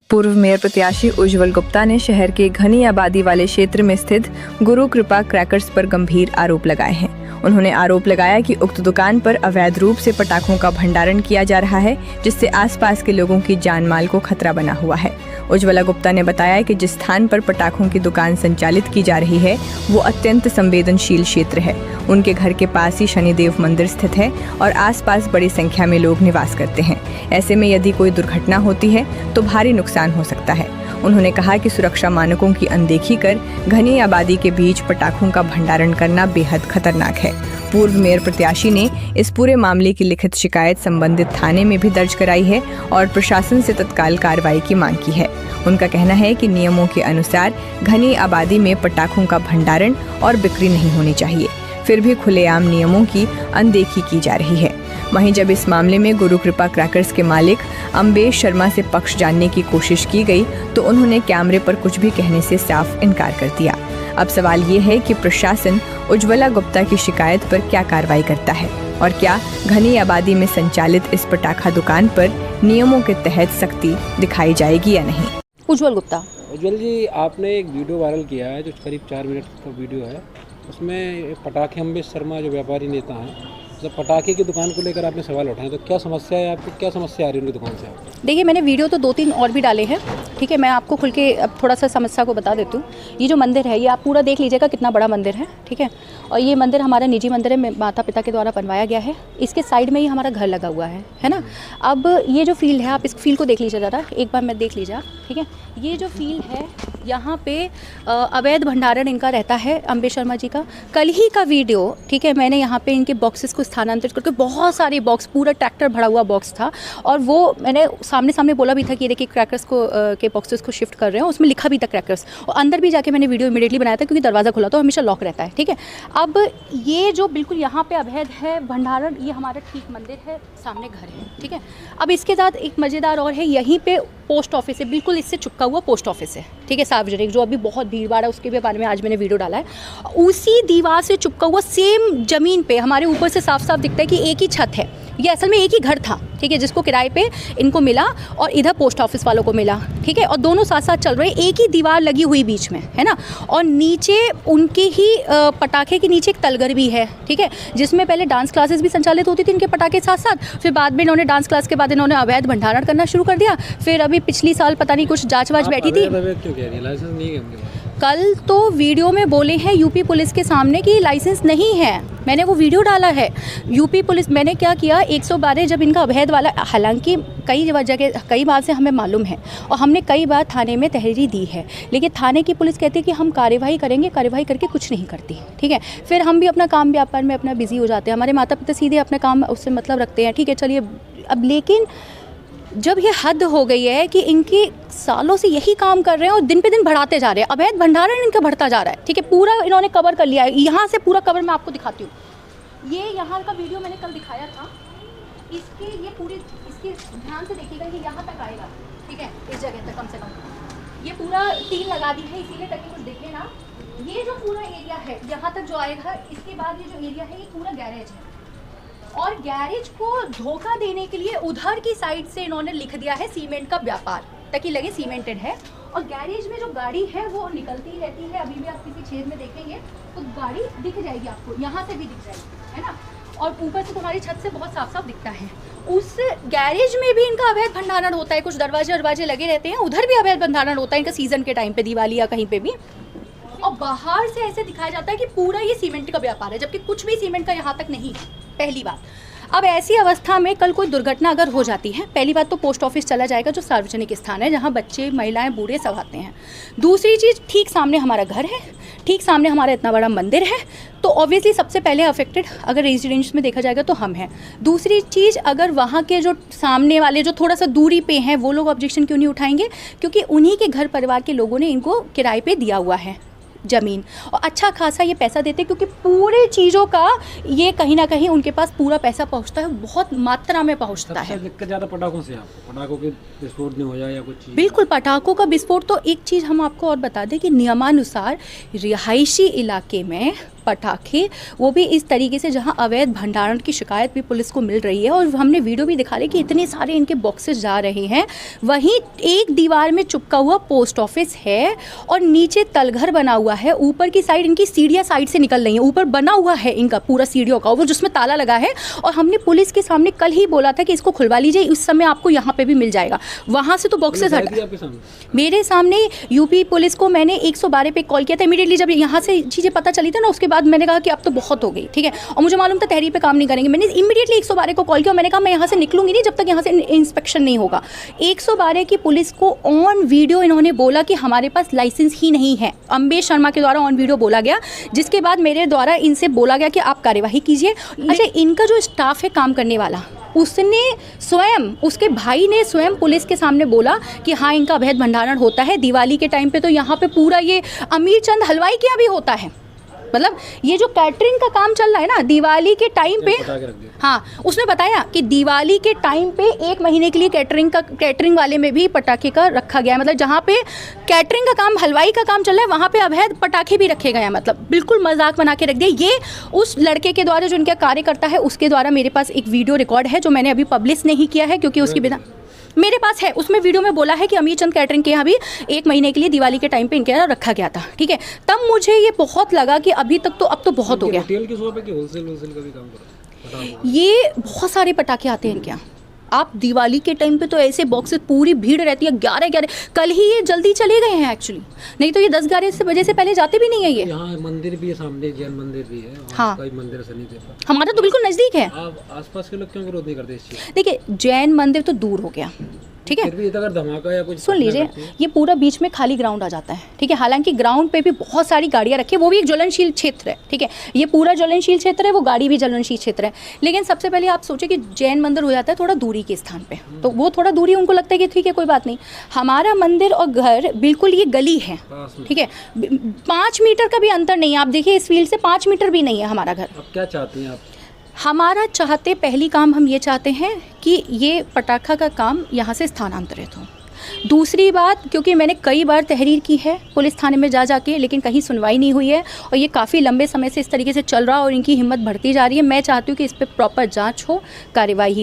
पूर्व मेयर प्रत्याशी उज्ज्वल गुप्ता ने शहर के घनी आबादी वाले क्षेत्र में स्थित गुरु कृपा क्रैकर्स पर गंभीर आरोप लगाए हैं। उन्होंने आरोप लगाया कि उक्त दुकान पर अवैध रूप से पटाखों का भंडारण किया जा रहा है, जिससे आसपास के लोगों की जान माल को खतरा बना हुआ है। उज्ज्वला गुप्ता ने बताया कि जिस स्थान पर पटाखों की दुकान संचालित की जा रही है वो अत्यंत संवेदनशील क्षेत्र है। उनके घर के पास ही शनिदेव मंदिर स्थित है और आसपास बड़ी संख्या में लोग निवास करते हैं। ऐसे में यदि कोई दुर्घटना होती है तो भारी नुकसान हो सकता है। उन्होंने कहा कि सुरक्षा मानकों की अनदेखी कर घनी आबादी के बीच पटाखों का भंडारण करना बेहद खतरनाक है। पूर्व मेयर प्रत्याशी ने इस पूरे मामले की लिखित शिकायत संबंधित थाने में भी दर्ज कराई है और प्रशासन से तत्काल कार्रवाई की मांग की है। उनका कहना है कि नियमों के अनुसार घनी आबादी में पटाखों का भंडारण और बिक्री नहीं होनी चाहिए, फिर भी खुलेआम नियमों की अनदेखी की जा रही है। वहीं जब इस मामले में गुरु कृपा क्रैकर्स के मालिक अम्बेश शर्मा से पक्ष जानने की कोशिश की गई तो उन्होंने कैमरे पर कुछ भी कहने से साफ इनकार कर दिया। अब सवाल ये है कि प्रशासन उज्ज्वला गुप्ता की शिकायत पर क्या कार्रवाई करता है और क्या घनी आबादी में संचालित इस पटाखा दुकान पर नियमों के तहत सख्ती दिखाई जाएगी या नहीं। उज्ज्वल गुप्ता। उज्ज्वल जी, आपने एक वीडियो वायरल किया है जो करीब 4 मिनट का वीडियो है। उसमें पटाखे अम्बेश शर्मा जो व्यापारी नेता हैं, जब पटाखे की दुकान को लेकर आपने सवाल उठाए तो क्या समस्या है आपको, क्या समस्या आ रही है उनकी दुकान से? देखिए, मैंने वीडियो तो 2-3 और भी डाले हैं, ठीक है। मैं आपको खुल के अब थोड़ा सा समस्या को बता देती हूँ। ये जो मंदिर है ये आप पूरा देख लीजिएगा, कितना बड़ा मंदिर है, ठीक है। और ये मंदिर हमारा निजी मंदिर है, माता पिता के द्वारा बनवाया गया है। इसके साइड में ही हमारा घर लगा हुआ है ना। अब ये जो फील्ड है, आप इस फील्ड को देख लीजिए ज़रा, एक बार मैं देख लीजिए, ठीक है। ये जो फील्ड है यहाँ पे अवैध भंडारण इनका रहता है अम्बेश शर्मा जी का। कल ही का वीडियो, ठीक है, मैंने यहाँ पे इनके बॉक्सेस को स्थानांतरित करके बहुत सारे बॉक्स, पूरा ट्रैक्टर भरा हुआ बॉक्स था, और वो मैंने सामने बोला भी था कि देखिए क्रैकर्स को के बॉक्सेस को शिफ्ट कर रहे हैं। उसमें लिखा भी था क्रैकर्स, और अंदर भी जाके मैंने वीडियो इमीडिएटली बनाया था क्योंकि दरवाज़ा खुला तो हमेशा लॉक रहता है, ठीक है। अब ये जो बिल्कुल यहाँ पे अवैध है भंडारण, ये हमारा ठीक मंदिर है, सामने घर है, ठीक है। अब इसके साथ एक मज़ेदार और है, यहीं पे पोस्ट ऑफिस है, बिल्कुल इससे चिपका हुआ पोस्ट ऑफिस है, ठीक है, सार्वजनिक, जो अभी बहुत भीड़ भाड़ है, उसके भी बारे में आज मैंने वीडियो डाला है। उसी दीवार से चिपका हुआ सेम ज़मीन पे हमारे ऊपर से साफ साफ दिखता है कि एक ही छत है। ये असल में एक ही घर था, ठीक है, जिसको किराए पे इनको मिला और इधर पोस्ट ऑफिस वालों को मिला, ठीक है। और दोनों साथ साथ चल रहे, एक ही दीवार लगी हुई बीच में, है ना। और नीचे उनके ही पटाखे के नीचे एक तलगर भी है, ठीक है, जिसमें पहले डांस क्लासेस भी संचालित होती थी इनके पटाखे साथ साथ। फिर बाद में इन्होंने डांस क्लास के बाद इन्होंने अवैध भंडारण करना शुरू कर दिया। फिर अभी पिछली साल पता नहीं कुछ जाँच वाच बैठी थी। कल तो वीडियो में बोले हैं यूपी पुलिस के सामने कि लाइसेंस नहीं है, मैंने वो वीडियो डाला है। यूपी पुलिस, मैंने क्या किया, 112 जब इनका अवैध वाला, हालांकि कई जगह कई बार से हमें मालूम है और हमने कई बार थाने में तहरीर दी है, लेकिन थाने की पुलिस कहती है कि हम कार्यवाही करेंगे, कार्यवाही करके कुछ नहीं करती, ठीक है। फिर हम भी अपना काम व्यापार में अपना बिजी हो जाते हैं, हमारे माता पिता सीधे अपना काम उससे मतलब रखते हैं, ठीक है, चलिए। अब लेकिन जब ये हद हो गई है कि इनके सालों से यही काम कर रहे हैं और दिन पे दिन बढ़ाते जा रहे हैं, अवैध भंडारण इनका बढ़ता जा रहा है, ठीक है। पूरा इन्होंने कवर कर लिया है, यहाँ से पूरा कवर मैं आपको दिखाती हूँ। ये यहाँ का वीडियो मैंने कल दिखाया था, इसके ये पूरी, इसके ध्यान से देखिएगा, ये यहाँ तक आएगा, ठीक है, इस जगह तक कम से कम ये पूरा टीन लगा दी है, इसीलिए ताकि कुछ देखे ना। ये जो पूरा एरिया है यहाँ तक जो आएगा, इसके बाद ये जो एरिया है ये पूरा गैरेज है, और गैरेज को धोखा देने के लिए उधर की साइड से इन्होंने लिख दिया है सीमेंट का व्यापार, ताकि लगे सीमेंटेड है। और गैरेज में जो गाड़ी है वो निकलती रहती है, अभी भी आप किसी छेद में देखेंगे तो गाड़ी दिख जाएगी आपको, यहाँ से भी दिख जाएगी, है ना। और ऊपर से तुम्हारी छत से बहुत साफ साफ दिखता है। उस गैरेज में भी इनका अवैध भंडारण होता है, कुछ दरवाजे लगे रहते हैं, उधर भी अवैध भंडारण होता है इनका सीजन के टाइम पे, दिवाली या कहीं पे भी। और बाहर से ऐसे दिखाया जाता है कि पूरा ये सीमेंट का व्यापार है, जबकि कुछ भी सीमेंट का यहाँ तक नहीं है, पहली बात। अब ऐसी अवस्था में कल कोई दुर्घटना अगर हो जाती है, पहली बात तो पोस्ट ऑफिस चला जाएगा, जो सार्वजनिक स्थान है जहाँ बच्चे, महिलाएं, बूढ़े सब आते हैं। दूसरी चीज़, ठीक सामने हमारा घर है, ठीक सामने हमारा इतना बड़ा मंदिर है, तो ऑब्वियसली सबसे पहले अफेक्टेड अगर रेजिडेंट्स में देखा जाएगा तो हम हैं। दूसरी चीज़, अगर वहाँ के जो सामने वाले जो थोड़ा सा दूरी पे हैं वो लोग ऑब्जेक्शन क्यों नहीं उठाएंगे, क्योंकि उन्हीं के घर परिवार के लोगों ने इनको किराए पे दिया हुआ है ज़मीन, और अच्छा खासा ये पैसा देते हैं, क्योंकि पूरे चीज़ों का ये कहीं ना कहीं उनके पास पूरा पैसा पहुंचता है, बहुत मात्रा में पहुंचता है। दिक्कत ज़्यादा पटाखों से, आपको पटाखों के विस्फोट नहीं हो जाए या कुछ? बिल्कुल, पटाखों का विस्फोट तो एक चीज़ हम आपको और बता दें कि नियमानुसार रिहायशी इलाके में पटाखे, वो भी इस तरीके से जहां अवैध भंडारण की शिकायत भी पुलिस को मिल रही है और हमने वीडियो भी दिखा रहे कि इतने सारे इनके बॉक्सेस जा रहे हैं। वहीं एक दीवार में चिपका हुआ पोस्ट ऑफिस है और नीचे तलघर बना हुआ है, ऊपर की साइड इनकी सीढ़ियाँ साइड से निकल रही हैं, ऊपर बना हुआ है इनका पूरा सीढ़ियों का, वो जिसमें ताला लगा है। और हमने पुलिस के सामने कल ही बोला था कि इसको खुलवा लीजिए, उस समय आपको यहाँ पे भी मिल जाएगा। वहाँ से तो बॉक्सेस मेरे सामने यूपी पुलिस को मैंने 112 पे कॉल किया था इमीडिएटली। जब यहाँ से चीज़ें पता चली थी ना, उसके बाद मैंने कहा कि अब तो बहुत हो गई, ठीक है। और मुझे मालूम था तहरीर पे काम नहीं करेंगे। मैंने इमीडिएटली 112 को कॉल किया और मैंने कहा मैं यहाँ से निकलूंगी नहीं जब तक यहाँ से इंस्पेक्शन नहीं होगा। 112 की पुलिस को ऑन वीडियो इन्होंने बोला कि हमारे पास लाइसेंस ही नहीं है। अम्बेश शर्मा के द्वारा ऑन वीडियो बोला गया, जिसके बाद मेरे द्वारा इनसे बोला गया कि आप कार्यवाही कीजिए। अच्छा, इनका जो स्टाफ है काम करने वाला, उसने स्वयं, उसके भाई ने स्वयं पुलिस के सामने बोला कि हाँ इनका अवैध भंडारण होता है। दिवाली के टाइम पे तो यहाँ पे पूरा ये अमीर चंद हलवाई के यहाँ भी होता है। मतलब ये जो कैटरिंग का काम चल रहा है ना दिवाली के टाइम पे, हाँ उसने बताया कि दिवाली के टाइम पे 1 महीने के लिए कैटरिंग वाले में भी पटाखे का रखा गया है। मतलब जहाँ पे कैटरिंग का काम, हलवाई का काम चल रहा है, वहाँ पे अवैध पटाखे भी रखे गए हैं। मतलब बिल्कुल मजाक बना के रख दिया। ये उस लड़के के द्वारा जो इनका कार्य करता है उसके द्वारा मेरे पास एक वीडियो रिकॉर्ड है जो मैंने अभी पब्लिश नहीं किया है क्योंकि उसकी बिना मेरे पास है। उसमें वीडियो में बोला है कि अमीर चंद कैटरिंग के यहाँ भी 1 महीने के लिए दिवाली के टाइम पे इनके यहाँ रखा गया था, ठीक है। तब मुझे ये बहुत लगा कि अभी तक तो अब तो बहुत हो गया। रिटेल की शॉप है कि होलसेल का भी काम करता है? ये बहुत सारे पटाखे आते हैं इनके यहाँ। आप दिवाली के टाइम पे तो ऐसे बॉक्सेस, पूरी भीड़ रहती है। 11 कल ही ये जल्दी चले गए हैं एक्चुअली, नहीं तो ये 10-11 बजे से पहले जाते भी नहीं है। ये यहाँ मंदिर भी है, सामने जैन मंदिर भी है। हाँ, कई मंदिर शनिदेव हमारा तो बिल्कुल नज़दीक है। आप आसपास के लोग क्यों विरोध नहीं करते इस चीज़? देखिए जैन मंदिर तो दूर हो गया, ठीक है। फिर भी अगर धमाका या कुछ सुन लीजिए, ये पूरा बीच में खाली ग्राउंड आ जाता है, ठीक है। हालांकि ग्राउंड पे भी बहुत सारी गाड़ियाँ रखी है, वो भी एक ज्वलनशील क्षेत्र है, ठीक है। ये पूरा ज्वलनशील क्षेत्र है, वो गाड़ी भी ज्वलनशील क्षेत्र है। लेकिन सबसे पहले आप सोचिए कि जैन मंदिर हो जाता है थोड़ा दूरी के स्थान पे, तो वो थोड़ा दूरी उनको लगता है कि ठीक है कोई बात नहीं। हमारा मंदिर और घर बिल्कुल ये गली है, ठीक है। 5 मीटर का भी अंतर नहीं है। आप देखिए इस फील्ड से 5 मीटर भी नहीं है हमारा घर। अब क्या चाहती हैं आप? हमारा चाहते पहली काम हम ये चाहते हैं कि ये पटाखा का काम यहाँ से स्थानांतरित हो। दूसरी बात, क्योंकि मैंने कई बार तहरीर की है पुलिस थाने में जा के, लेकिन कहीं सुनवाई नहीं हुई है और ये काफ़ी लंबे समय से इस तरीके से चल रहा और इनकी हिम्मत बढ़ती जा रही है। मैं चाहती हूँ कि इस पर प्रॉपर जांच हो, कार्रवाई हो।